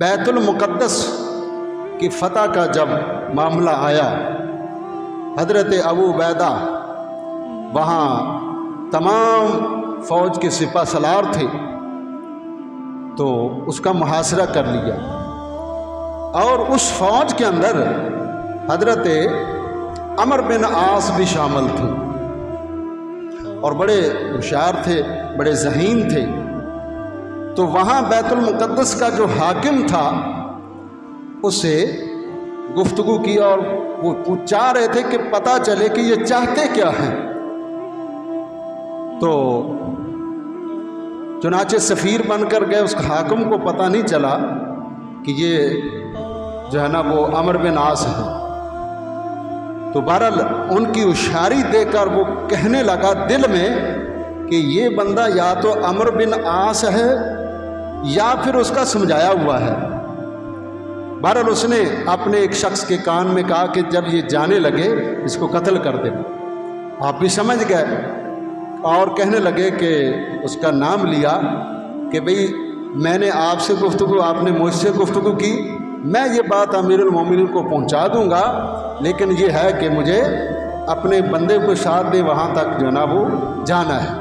बैतुल मुक़द्दस की फ़तह का जब मामला आया, हज़रत अबू उबैदा वहाँ तमाम फ़ौज के सिपा सलार थे, तो उसका मुहासरा कर लिया और उस फ़ौज के अंदर हज़रत अमर बिन आस भी शामिल थे और बड़े होशियार थे, बड़े ज़हीन थे। तो वहाँ बैतुल मुक़द्दस का जो हाकिम था उससे गुफ्तगू की और वो चाह रहे थे कि पता चले कि ये चाहते क्या हैं। तो चुनाचे सफ़ीर बनकर गए, उस हाकिम को पता नहीं चला कि ये जो है ना वो अमर बिन आस है। तो बहरहाल उनकी होशियारी देखकर वो कहने लगा दिल में कि ये बंदा या तो अमर बिन आस है या फिर उसका समझाया हुआ है। बहरहाल उसने अपने एक शख्स के कान में कहा कि जब ये जाने लगे इसको कत्ल कर देना। आप भी समझ गए और कहने लगे कि उसका नाम लिया कि भाई मैंने आपसे गुफ्तगू, आपने मुझसे गुफ्तगू की, मैं ये बात अमीरुल मोमिनीन को पहुंचा दूंगा, लेकिन ये है कि मुझे अपने बंदे को साथ दे, वहाँ तक जो ना वो जाना है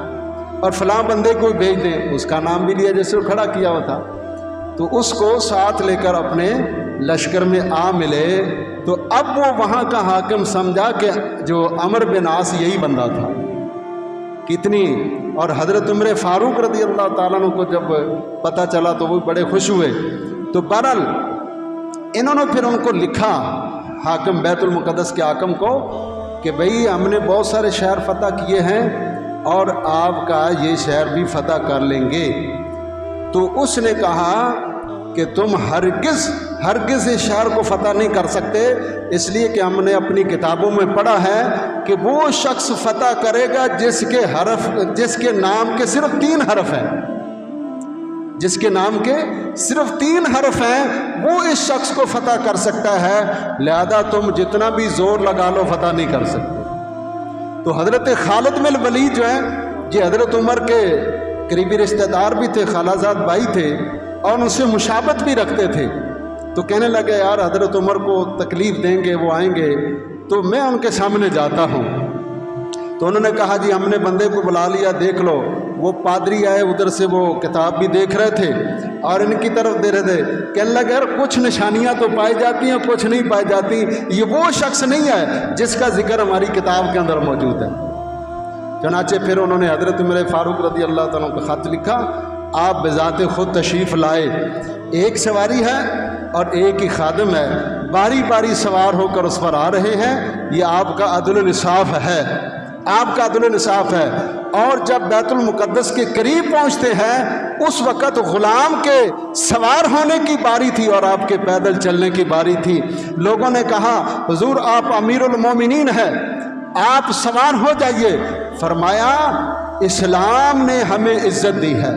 और फलां बंदे को भेज दें। उसका नाम भी लिया जैसे वो खड़ा किया हुआ था। तो उसको साथ लेकर अपने लश्कर में आ मिले। तो अब वो वहाँ का हाकिम समझा कि जो अमर बिन आस यही बंदा था। कितनी और हज़रत उमर फारूक रज़ी अल्लाह ताला अन्हु को जब पता चला तो वो बड़े खुश हुए। तो बहरहाल इन्होंने फिर उनको लिखा, हाकिम बैतुल मुक़द्दस के हाकिम को, कि भाई हमने बहुत सारे शहर फ़तह किए हैं और आपका ये शहर भी फ़तह कर लेंगे। तो उसने कहा कि तुम हरगिज़ इस शहर को फ़तह नहीं कर सकते, इसलिए कि हमने अपनी किताबों में पढ़ा है कि वो शख्स फ़तह करेगा जिसके नाम के सिर्फ 3 हरफ हैं, जिसके नाम के सिर्फ 3 हरफ हैं, वो इस शख्स को फ़तह कर सकता है। लिहाजा तुम जितना भी ज़ोर लगा लो फ़तह नहीं कर सकते। तो हज़रत खालिद बिन वलीद जो है, ये हज़रत उमर के करीबी रिश्तेदार भी थे, खालाजाद भाई थे और उनसे मुशाबत भी रखते थे। तो कहने लगे यार हज़रत उमर को तकलीफ़ देंगे, वो आएंगे तो मैं उनके सामने जाता हूँ। तो उन्होंने कहा जी हमने बंदे को बुला लिया, देख लो। वो पादरी आए, उधर से वो किताब भी देख रहे थे और इनकी तरफ दे रहे थे। कहने लगे यार कुछ निशानियां तो पाई जाती हैं, कुछ नहीं पाई जाती, ये वो शख्स नहीं है जिसका जिक्र हमारी किताब के अंदर मौजूद है। चनाचे फिर उन्होंने हज़रत उमर फारूक रज़ी अल्लाह तआला को ख़त लिखा, आप बेज़ाते ख़ुद तशरीफ़ लाए, एक सवारी है और एक ही खादिम है, बारी बारी सवार होकर उस पर आ रहे हैं, ये आपका अदल इंसाफ है, आपका अदल इंसाफ है। और जब बैतुल मुक़द्दस के करीब पहुंचते हैं उस वक़्त ग़ुलाम के सवार होने की बारी थी और आपके पैदल चलने की बारी थी। लोगों ने कहा हुज़ूर आप अमीरुल मोमिनीन हैं, आप सवार हो जाइए। फरमाया इस्लाम ने हमें इज़्ज़त दी है,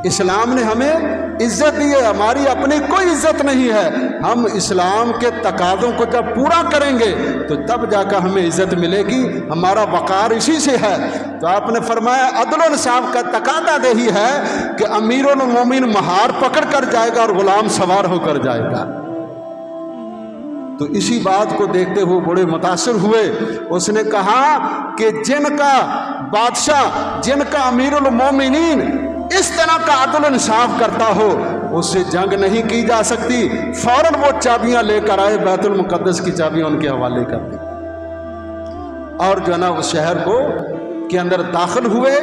इस्लाम ने हमें इज़्ज़त दी है, हमारी अपनी कोई इज़्ज़त नहीं है। हम इस्लाम के तकाज़ों को जब पूरा करेंगे तो तब जाकर हमें इज़्ज़त मिलेगी, हमारा वक़ार इसी से है। तो आपने फरमाया अदल इंसाफ का तकाज़ा यही है कि अमीरुल मोमिन महार पकड़ कर जाएगा और ग़ुलाम सवार होकर जाएगा। तो इसी बात को देखते हुए बड़े मुतासिर हुए। उसने कहा कि जिनका बादशाह, जिनका अमीरुल मोमिनीन इस तरह का अदल इंसाफ करता हो उससे जंग नहीं की जा सकती। फौरन वो चाबियां लेकर आए, बैतुल मुक़द्दस की चाबियां उनके हवाले कर दी और जो है ना उस शहर को के अंदर दाखिल हुए।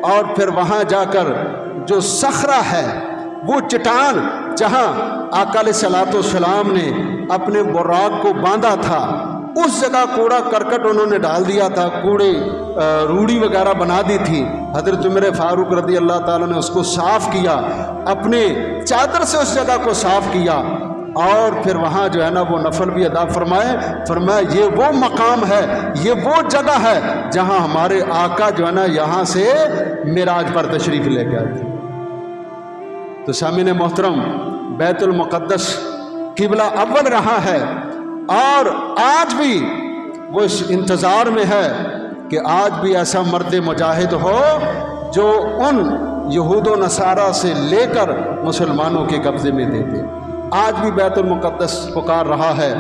और फिर वहां जाकर जो सखरा है, वो चट्टान जहां आका अलैहिस्सलाम ने अपने बुर्राक को बांधा था, उस जगह कूड़ा करकट उन्होंने डाल दिया था, कूड़े रूढ़ी वगैरह बना दी थी। हज़रत उमर फारूक रज़ी अल्लाह ताला ने उसको साफ़ किया, अपने चादर से उस जगह को साफ़ किया और फिर वहाँ जो है ना वो नफल भी अदा फरमाया ये वो मकाम है, ये वो जगह है जहाँ हमारे आका जो है ना यहाँ से मिराज पर तशरीफ़ ले गए थे। तो सामीन मोहतरम, बैतुल मुक़द्दस किबला अव्वल रहा है और आज भी वो इस इंतज़ार में है कि आज भी ऐसा मर्द मुजाहिद हो जो उन यहूद व नसारा से लेकर मुसलमानों के कब्ज़े में दे दिया। आज भी बैतुल मुक़द्दस पुकार रहा है।